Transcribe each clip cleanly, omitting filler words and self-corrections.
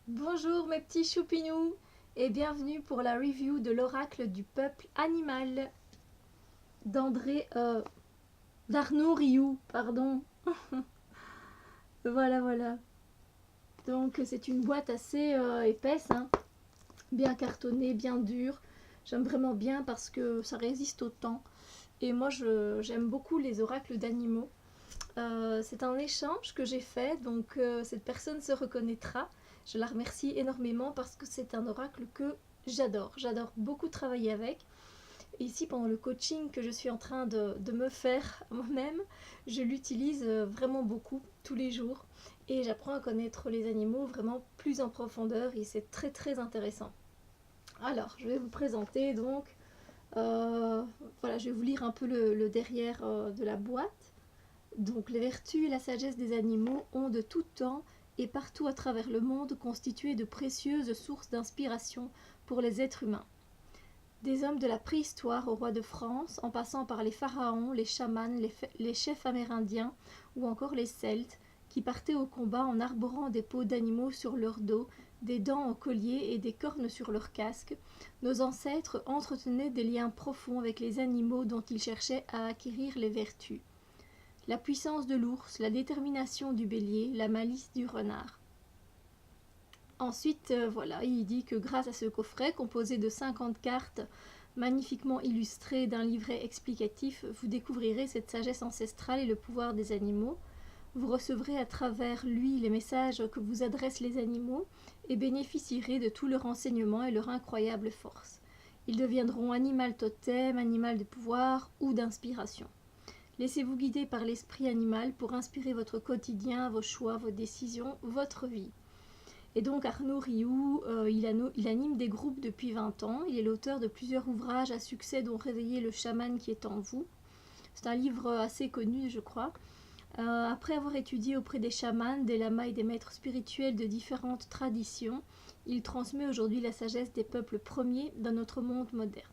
Bonjour mes petits choupinous et bienvenue pour la review de l'oracle du peuple animal d'Arnaud Rioux, pardon. Voilà. Donc c'est une boîte assez épaisse, hein, bien cartonnée, bien dure. J'aime vraiment bien parce que ça résiste au temps. Et moi j'aime beaucoup les oracles d'animaux. C'est un échange que j'ai fait, donc cette personne se reconnaîtra. Je la remercie énormément parce que c'est un oracle que j'adore. J'adore beaucoup travailler avec. Et ici, pendant le coaching que je suis en train de me faire moi-même, je l'utilise vraiment beaucoup tous les jours. Et j'apprends à connaître les animaux vraiment plus en profondeur et c'est très très intéressant. Alors, je vais vous présenter donc. Voilà, je vais vous lire un peu le derrière de la boîte. Donc les vertus et la sagesse des animaux ont de tout temps et partout à travers le monde constitué de précieuses sources d'inspiration pour les êtres humains. Des hommes de la préhistoire au roi de France, en passant par les pharaons, les chamans, les chefs amérindiens ou encore les Celtes, qui partaient au combat en arborant des peaux d'animaux sur leur dos, des dents en collier et des cornes sur leur casque, nos ancêtres entretenaient des liens profonds avec les animaux dont ils cherchaient à acquérir les vertus. La puissance de l'ours, la détermination du bélier, la malice du renard. Ensuite, voilà, il dit que grâce à ce coffret composé de 50 cartes magnifiquement illustrées d'un livret explicatif, vous découvrirez cette sagesse ancestrale et le pouvoir des animaux. Vous recevrez à travers lui les messages que vous adressent les animaux et bénéficierez de tout leur enseignement et leur incroyable force. Ils deviendront animal totem, animal de pouvoir ou d'inspiration. Laissez-vous guider par l'esprit animal pour inspirer votre quotidien, vos choix, vos décisions, votre vie. Et donc Arnaud Rioux, il anime des groupes depuis 20 ans. Il est l'auteur de plusieurs ouvrages à succès dont Réveiller le chaman qui est en vous. C'est un livre assez connu, je crois. Après avoir étudié auprès des chamans, des lamas et des maîtres spirituels de différentes traditions, il transmet aujourd'hui la sagesse des peuples premiers dans notre monde moderne.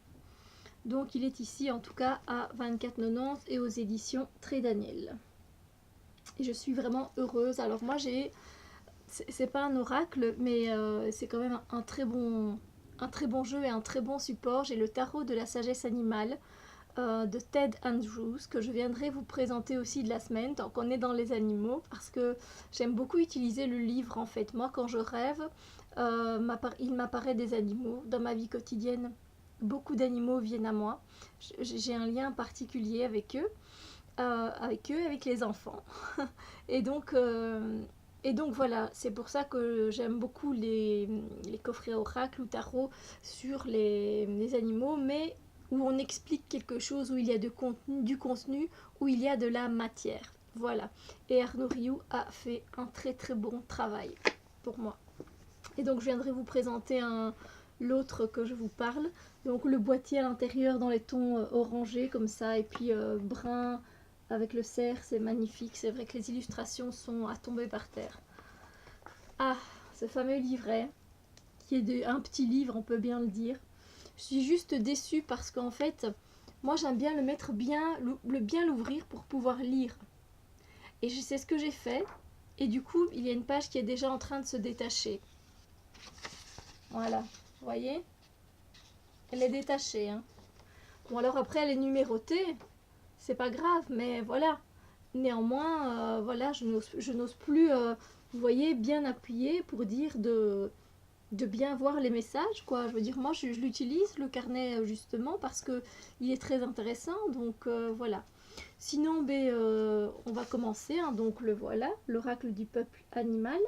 Donc il est ici en tout cas à 24,90 et aux éditions Très Daniel. Et je suis vraiment heureuse. Alors moi c'est pas un oracle, mais c'est quand même un très bon jeu et un très bon support. J'ai le tarot de la sagesse animale de Ted Andrews que je viendrai vous présenter aussi de la semaine tant qu'on est dans les animaux parce que j'aime beaucoup utiliser le livre en fait. Moi quand je rêve, il m'apparaît des animaux dans ma vie quotidienne. Beaucoup d'animaux viennent à moi. J'ai un lien particulier avec eux, avec les enfants. et donc, euh, et donc voilà, c'est pour ça que j'aime beaucoup les coffrets oracle ou tarot sur les animaux, mais où on explique quelque chose, où il y a du contenu, où il y a de la matière. Voilà. Et Arnaud Rioux a fait un très très bon travail pour moi. Et donc je viendrai vous présenter l'autre que je vous parle. Donc le boîtier à l'intérieur dans les tons orangés comme ça et puis brun avec le cerf, c'est magnifique. C'est vrai que les illustrations sont à tomber par terre. Ah, ce fameux livret qui est un petit livre, on peut bien le dire. Je suis juste déçue parce qu'en fait, moi j'aime bien le mettre bien, bien l'ouvrir pour pouvoir lire. Et je sais ce que j'ai fait. Et du coup, il y a une page qui est déjà en train de se détacher. Voilà, vous voyez? Elle est détachée. Hein. Bon, alors après, elle est numérotée. C'est pas grave, mais voilà. Néanmoins, voilà, je n'ose plus, vous voyez, bien appuyer pour dire de bien voir les messages, quoi. Je veux dire, moi, je l'utilise, le carnet, justement, parce que il est très intéressant. Donc, voilà. Sinon, on va commencer. Hein, donc, le voilà, l'oracle du peuple animal.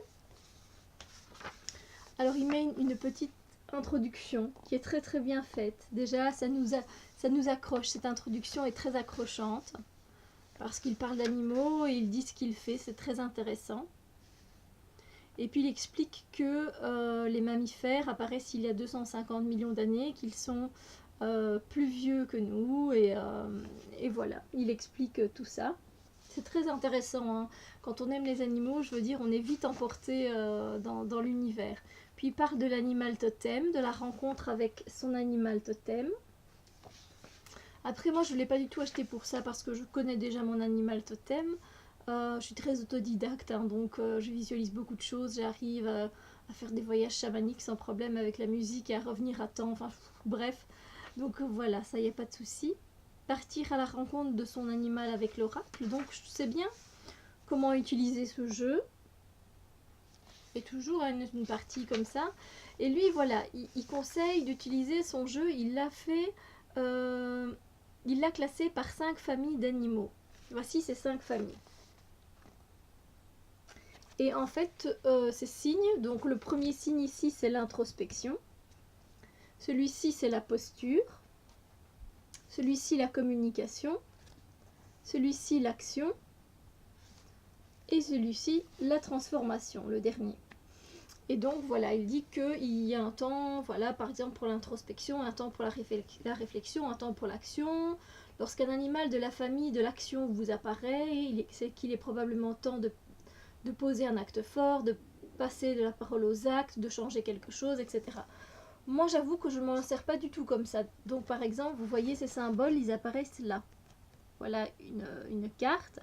Alors, il met une petite introduction qui est très très bien faite. Déjà, ça nous accroche. Cette introduction est très accrochante parce qu'il parle d'animaux et il dit ce qu'il fait. C'est très intéressant. Et puis il explique que les mammifères apparaissent il y a 250 millions d'années, qu'ils sont plus vieux que nous et voilà, il explique tout ça. C'est très intéressant, hein. Quand on aime les animaux, je veux dire, on est vite emporté dans l'univers. Puis il parle de l'animal totem, de la rencontre avec son animal totem. Après, moi, je ne l'ai pas du tout acheté pour ça parce que je connais déjà mon animal totem. Je suis très autodidacte, hein, donc je visualise beaucoup de choses, j'arrive à faire des voyages chamaniques sans problème avec la musique et à revenir à temps, enfin bref. Donc voilà, ça y est, pas de souci. Partir à la rencontre de son animal avec l'oracle, donc je sais bien comment utiliser ce jeu. Et toujours une partie comme ça. Et lui, voilà, il conseille d'utiliser son jeu, il l'a fait, il l'a classé par 5 familles d'animaux. Voici ces 5 familles. Et en fait, ces signes, donc le premier signe ici, c'est l'introspection. Celui-ci, c'est la posture. Celui-ci, la communication. Celui-ci, l'action. Et celui-ci, la transformation, le dernier. Et donc, voilà, il dit qu'il y a un temps, voilà, par exemple pour l'introspection, un temps pour la réflexion, un temps pour l'action. Lorsqu'un animal de la famille de l'action vous apparaît, c'est qu'il est probablement temps de poser un acte fort, de passer de la parole aux actes, de changer quelque chose, etc. Moi, j'avoue que je ne m'en sers pas du tout comme ça. Donc, par exemple, vous voyez ces symboles, ils apparaissent là. Voilà une carte.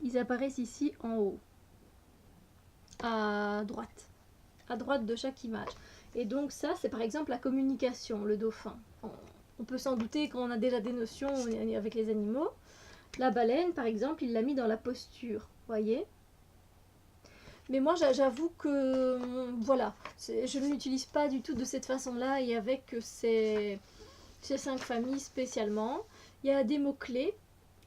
Ils apparaissent ici en haut, à droite de chaque image. Et donc ça, c'est par exemple la communication, le dauphin. On peut s'en douter quand on a déjà des notions avec les animaux. La baleine, par exemple, il l'a mis dans la posture, voyez. Mais moi, j'avoue que, voilà, je ne l'utilise pas du tout de cette façon-là et avec ces 5 familles spécialement. Il y a des mots-clés.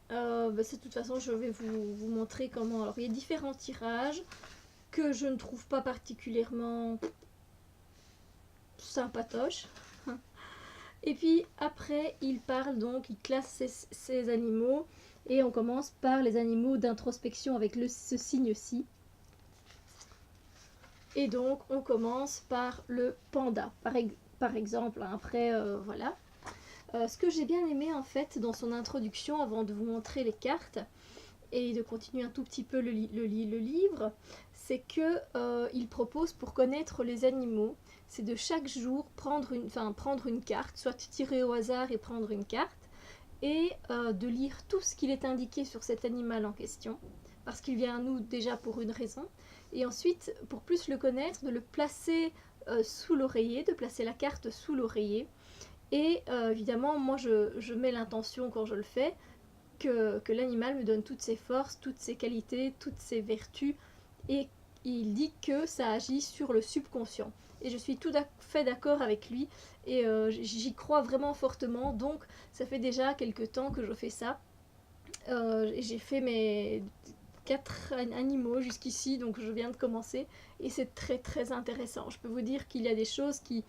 De toute façon, je vais vous montrer comment. Alors, il y a différents tirages que je ne trouve pas particulièrement sympatoches. Et puis après, il parle donc, il classe ces animaux. Et on commence par les animaux d'introspection avec ce signe-ci. Et donc, on commence par le panda, par exemple. Après, voilà. Ce que j'ai bien aimé, en fait, dans son introduction, avant de vous montrer les cartes, et de continuer un tout petit peu le livre, c'est qu'il propose, pour connaître les animaux, c'est de chaque jour prendre une carte, soit tirer au hasard et prendre une carte, et de lire tout ce qu'il est indiqué sur cet animal en question, parce qu'il vient à nous déjà pour une raison, et ensuite, pour plus le connaître, de le placer sous l'oreiller, de placer la carte sous l'oreiller. Et évidemment, moi je mets l'intention quand je le fais que l'animal me donne toutes ses forces, toutes ses qualités, toutes ses vertus. Et il dit que ça agit sur le subconscient. Et je suis tout à fait d'accord avec lui. Et j'y crois vraiment fortement. Donc ça fait déjà quelques temps que je fais ça. J'ai fait mes 4 animaux jusqu'ici, donc je viens de commencer, et c'est très très intéressant. Je peux vous dire qu'il y a des choses qui...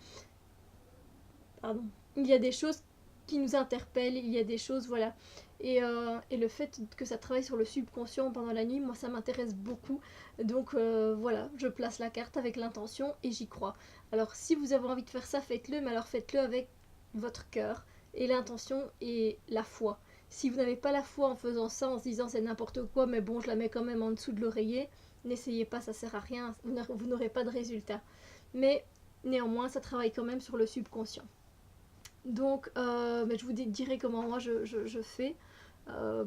Pardon. Il y a des choses qui nous interpellent, il y a des choses, voilà. Et le fait que ça travaille sur le subconscient pendant la nuit, moi ça m'intéresse beaucoup. Donc voilà, je place la carte avec l'intention et j'y crois. Alors si vous avez envie de faire ça, faites-le, mais alors faites-le avec votre cœur et l'intention et la foi. Si vous n'avez pas la foi en faisant ça, en se disant c'est n'importe quoi, mais bon, je la mets quand même en dessous de l'oreiller, n'essayez pas, ça sert à rien, vous n'aurez pas de résultat. Mais néanmoins, ça travaille quand même sur le subconscient. Donc, je vous dirai comment moi je fais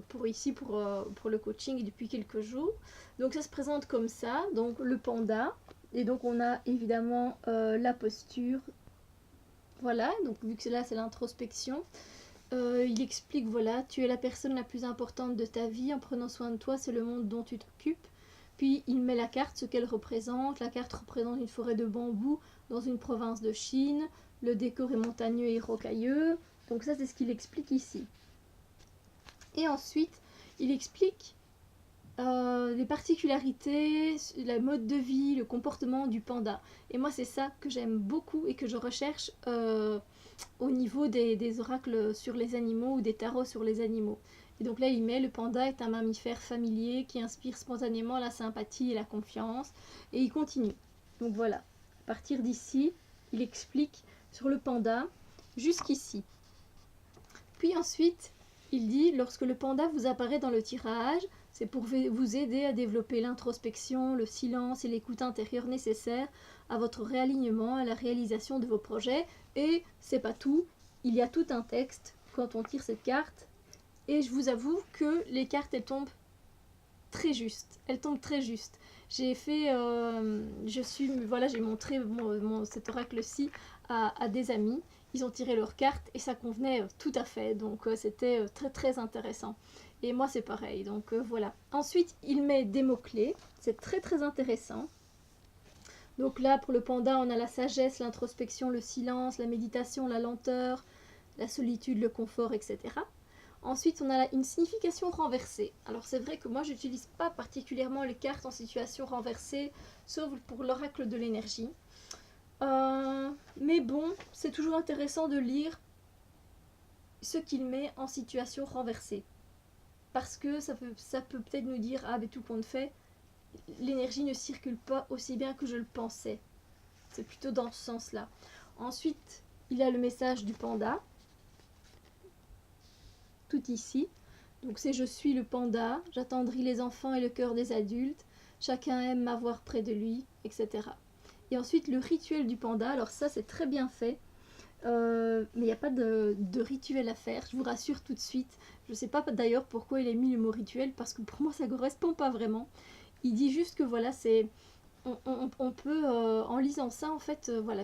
pour le coaching depuis quelques jours. Donc, ça se présente comme ça. Donc, le panda. Et donc, on a évidemment la posture. Voilà, donc vu que là, c'est l'introspection. Il explique, voilà, tu es la personne la plus importante de ta vie. En prenant soin de toi, c'est le monde dont tu t'occupes. Puis, il met la carte, ce qu'elle représente. La carte représente une forêt de bambou dans une province de Chine. Le décor est montagneux et rocailleux. Donc ça, c'est ce qu'il explique ici. Et ensuite, il explique les particularités, le mode de vie, le comportement du panda. Et moi, c'est ça que j'aime beaucoup et que je recherche au niveau des oracles sur les animaux ou des tarots sur les animaux. Et donc là, il met le panda est un mammifère familier qui inspire spontanément la sympathie et la confiance. Et il continue. Donc voilà, à partir d'ici, il explique sur le panda jusqu'ici. Puis ensuite, il dit, lorsque le panda vous apparaît dans le tirage, c'est pour vous aider à développer l'introspection, le silence et l'écoute intérieure nécessaires à votre réalignement, à la réalisation de vos projets. Et c'est pas tout, il y a tout un texte quand on tire cette carte. Et je vous avoue que les cartes, elles tombent très juste. Elle tombe très juste. J'ai fait, voilà, j'ai montré cet oracle-ci à des amis. Ils ont tiré leurs cartes et ça convenait tout à fait. Donc c'était très très intéressant. Et moi c'est pareil. Donc voilà. Ensuite il met des mots-clés. C'est très très intéressant. Donc là pour le panda on a la sagesse, l'introspection, le silence, la méditation, la lenteur, la solitude, le confort, etc. Ensuite, on a une signification renversée. Alors c'est vrai que moi, je n'utilise pas particulièrement les cartes en situation renversée, sauf pour l'oracle de l'énergie. Mais bon, c'est toujours intéressant de lire ce qu'il met en situation renversée. Parce que ça peut peut-être nous dire, ah, mais tout compte fait, l'énergie ne circule pas aussi bien que je le pensais. C'est plutôt dans ce sens-là. Ensuite, il a le message du panda. Tout ici. Donc c'est je suis le panda, j'attendris les enfants et le cœur des adultes, chacun aime m'avoir près de lui, etc. Et ensuite le rituel du panda, alors ça c'est très bien fait, mais il n'y a pas de rituel à faire, je vous rassure tout de suite. Je ne sais pas d'ailleurs pourquoi il a mis le mot rituel, parce que pour moi ça ne correspond pas vraiment. Il dit juste que voilà, c'est on peut, en lisant ça en fait, voilà,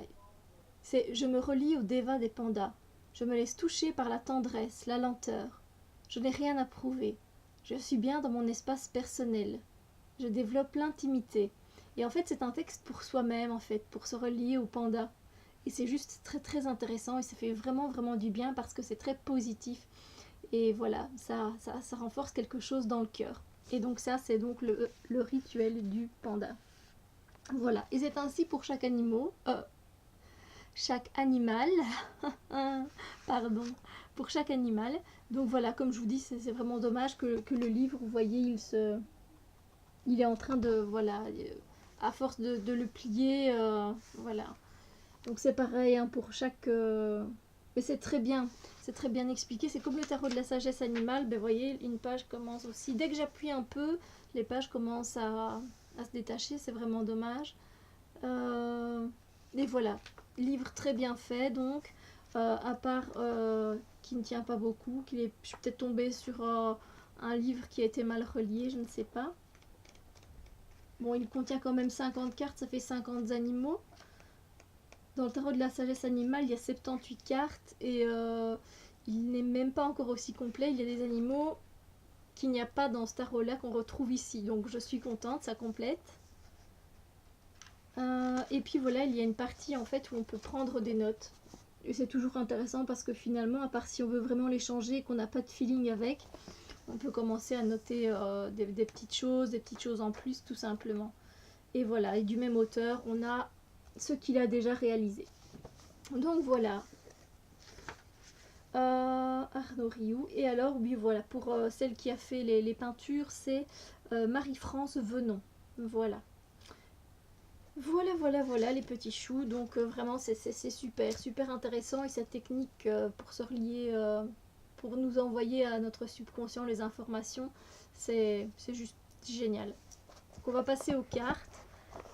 c'est je me relie au déva des pandas, je me laisse toucher par la tendresse, la lenteur. Je n'ai rien à prouver. Je suis bien dans mon espace personnel. Je développe l'intimité. Et en fait, c'est un texte pour soi-même, en fait, pour se relier au panda. Et c'est juste très très intéressant et ça fait vraiment vraiment du bien parce que c'est très positif. Et voilà, ça renforce quelque chose dans le cœur. Et donc ça, c'est donc le rituel du panda. Voilà. Et c'est ainsi pour chaque animal, pardon, pour chaque animal. Donc voilà, comme je vous dis, c'est vraiment dommage que le livre, vous voyez, il est en train de, voilà, à force de le plier, voilà. Donc c'est pareil hein, pour chaque... mais c'est très bien expliqué. C'est comme le tarot de la sagesse animale, ben vous voyez, une page commence aussi. Dès que j'appuie un peu, les pages commencent à se détacher, c'est vraiment dommage. Et voilà, livre très bien fait donc, à part qui ne tient pas beaucoup, je suis peut-être tombée sur un livre qui a été mal relié, je ne sais pas. Bon, il contient quand même 50 cartes, ça fait 50 animaux. Dans le tarot de la sagesse animale, il y a 78 cartes et il n'est même pas encore aussi complet. Il y a des animaux qu'il n'y a pas dans ce tarot-là qu'on retrouve ici. Donc je suis contente, ça complète. Et puis voilà, il y a une partie en fait où on peut prendre des notes. Et c'est toujours intéressant parce que finalement, à part si on veut vraiment les changer et qu'on n'a pas de feeling avec, on peut commencer à noter des petites choses en plus tout simplement. Et voilà, et du même auteur, on a ce qu'il a déjà réalisé. Donc voilà. Arnaud Rioux. Et alors, oui, voilà, pour celle qui a fait les peintures, c'est Marie-France Venon. Voilà. Voilà les petits choux. Donc vraiment, c'est super intéressant. Et cette technique pour se relier, pour nous envoyer à notre subconscient les informations, c'est juste génial. Donc on va passer aux cartes.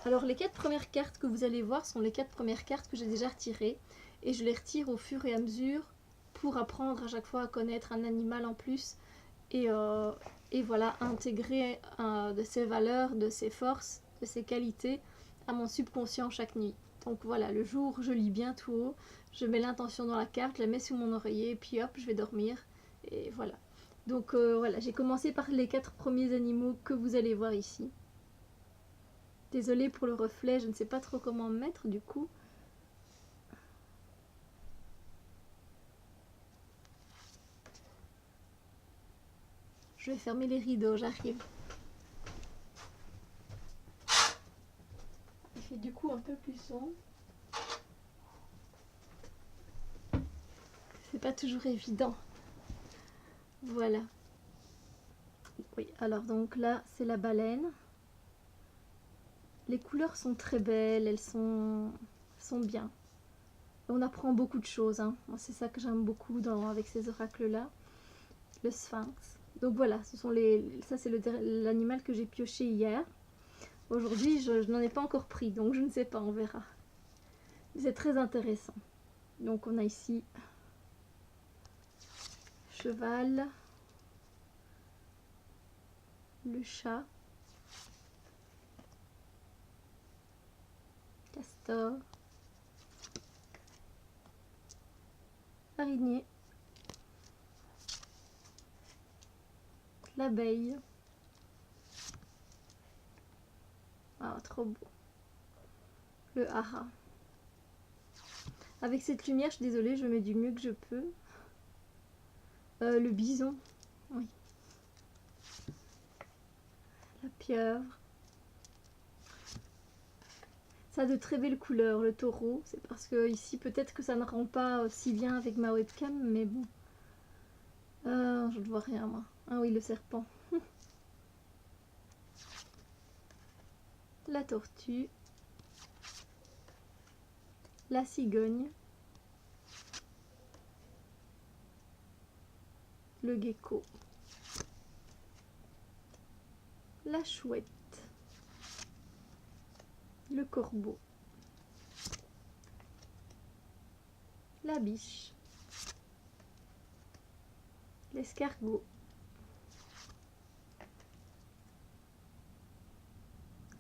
Alors les 4 premières cartes que vous allez voir sont les 4 premières cartes que j'ai déjà retirées. Et je les retire au fur et à mesure pour apprendre à chaque fois à connaître un animal en plus. Et voilà, intégrer de ses valeurs, de ses forces, de ses qualités à mon subconscient chaque nuit. Donc voilà, le jour je lis bien tout haut, je mets l'intention dans la carte, je la mets sous mon oreiller et puis hop, je vais dormir. Et voilà. Donc voilà, j'ai commencé par les 4 premiers animaux que vous allez voir ici. Désolée pour le reflet, je ne sais pas trop comment me mettre du coup. Je vais fermer les rideaux, j'arrive. Il fait du coup un peu plus sombre. C'est pas toujours évident. Voilà. Oui, alors donc là, c'est la baleine. Les couleurs sont très belles, elles sont bien. On apprend beaucoup de choses. Hein. C'est ça que j'aime beaucoup avec ces oracles-là. Le sphinx. Donc voilà, ça c'est l'animal que j'ai pioché hier. Aujourd'hui, je n'en ai pas encore pris, donc je ne sais pas, on verra. C'est très intéressant. Donc on a ici cheval, le chat, castor, araignée, l'abeille. Ah, trop beau. Le hara. Avec cette lumière, je suis désolée, je mets du mieux que je peux. Le bison, oui. La pieuvre. Ça a de très belles couleurs, le taureau. C'est parce que ici, peut-être que ça ne rend pas si bien avec ma webcam, mais bon. Je ne vois rien, moi. Ah oui, le serpent. La tortue. La cigogne. Le gecko. La chouette. Le corbeau. La biche. L'escargot.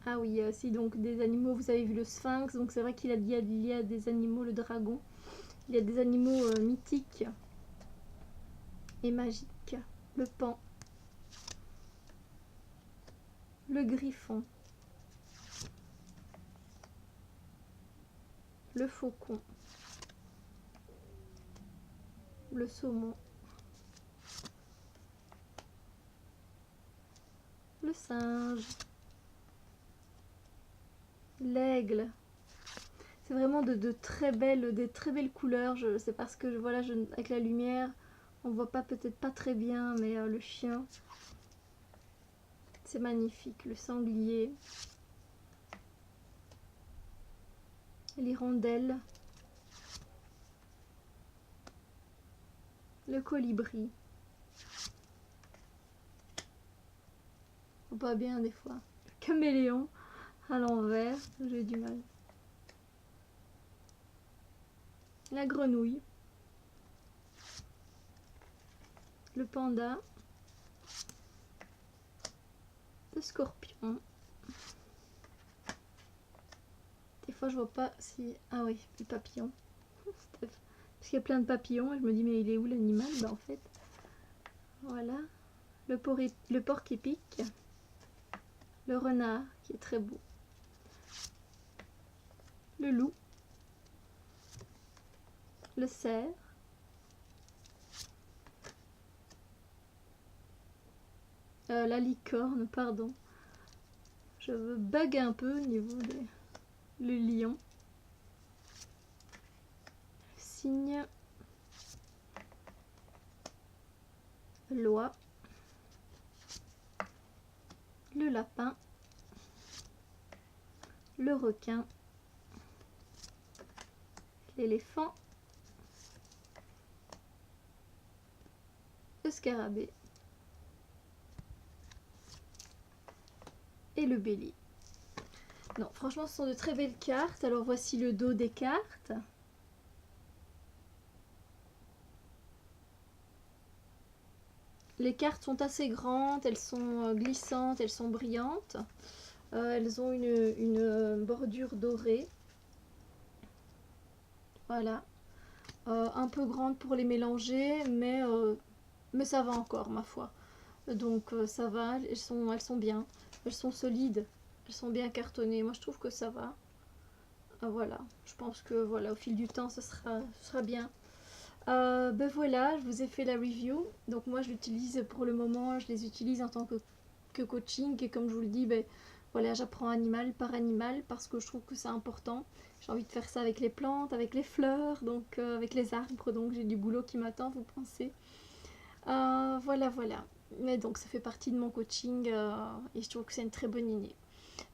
Ah oui, il y a aussi donc des animaux, vous avez vu le sphinx, donc c'est vrai qu'il y a des animaux, le dragon. Il y a des animaux mythiques et magiques. Le paon. Le griffon. Le faucon. Le saumon. Le singe. L'aigle. C'est vraiment des très belles couleurs. C'est parce que voilà, avec la lumière, on voit pas peut-être pas très bien, mais le chien, c'est magnifique. Le sanglier, l'hirondelle, le colibri. On voit bien des fois. Le caméléon à l'envers, j'ai du mal. La grenouille, le panda, le scorpion. Des fois je vois pas si... Ah oui, le papillon. Parce qu'il y a plein de papillons et je me dis mais il est où l'animal? Bah en fait, voilà. Le porc-épic. Le renard qui est très beau. Le loup. Le cerf. La licorne, pardon. Je bug un peu au niveau des... Le lion. Le cygne. L'oie. Le lapin. Le requin. L'éléphant. Le scarabée. Et le bélier. Non, franchement, ce sont de très belles cartes. Alors, voici le dos des cartes. Les cartes sont assez grandes, elles sont glissantes, elles sont brillantes. Elles ont une bordure dorée. Voilà. Un peu grande pour les mélanger, mais ça va encore, ma foi. Donc, ça va, elles sont bien. Elles sont solides, elles sont bien cartonnées. Moi, je trouve que ça va. Voilà, je pense que voilà, au fil du temps, ce sera bien. Ben voilà, je vous ai fait la review. Donc moi, je l'utilise pour le moment, je les utilise en tant que coaching. Et comme je vous le dis, ben voilà, j'apprends animal par animal parce que je trouve que c'est important. J'ai envie de faire ça avec les plantes, avec les fleurs, donc avec les arbres. Donc j'ai du boulot qui m'attend, vous pensez. Voilà, voilà. Mais donc ça fait partie de mon coaching et je trouve que c'est une très bonne idée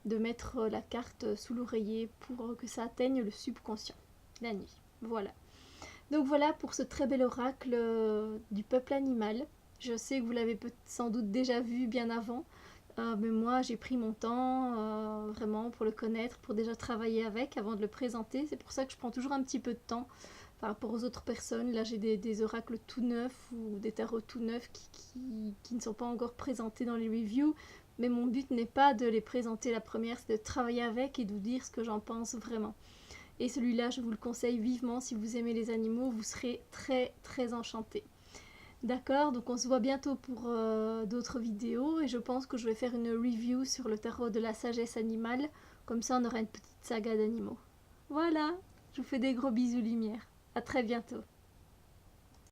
de mettre la carte sous l'oreiller pour que ça atteigne le subconscient la nuit. Voilà. Donc voilà pour ce très bel oracle du peuple animal. Je sais que vous l'avez sans doute déjà vu bien avant, mais moi j'ai pris mon temps vraiment pour le connaître, pour déjà travailler avec avant de le présenter. C'est pour ça que je prends toujours un petit peu de temps par rapport aux autres personnes. Là, j'ai des oracles tout neufs ou des tarots tout neufs qui ne sont pas encore présentés dans les reviews. Mais mon but n'est pas de les présenter la première, c'est de travailler avec et de vous dire ce que j'en pense vraiment. Et celui-là, je vous le conseille vivement. Si vous aimez les animaux, vous serez très très enchantés. D'accord, donc on se voit bientôt pour d'autres vidéos. Et je pense que je vais faire une review sur le tarot de la sagesse animale. Comme ça, on aura une petite saga d'animaux. Voilà, je vous fais des gros bisous lumière. À très bientôt.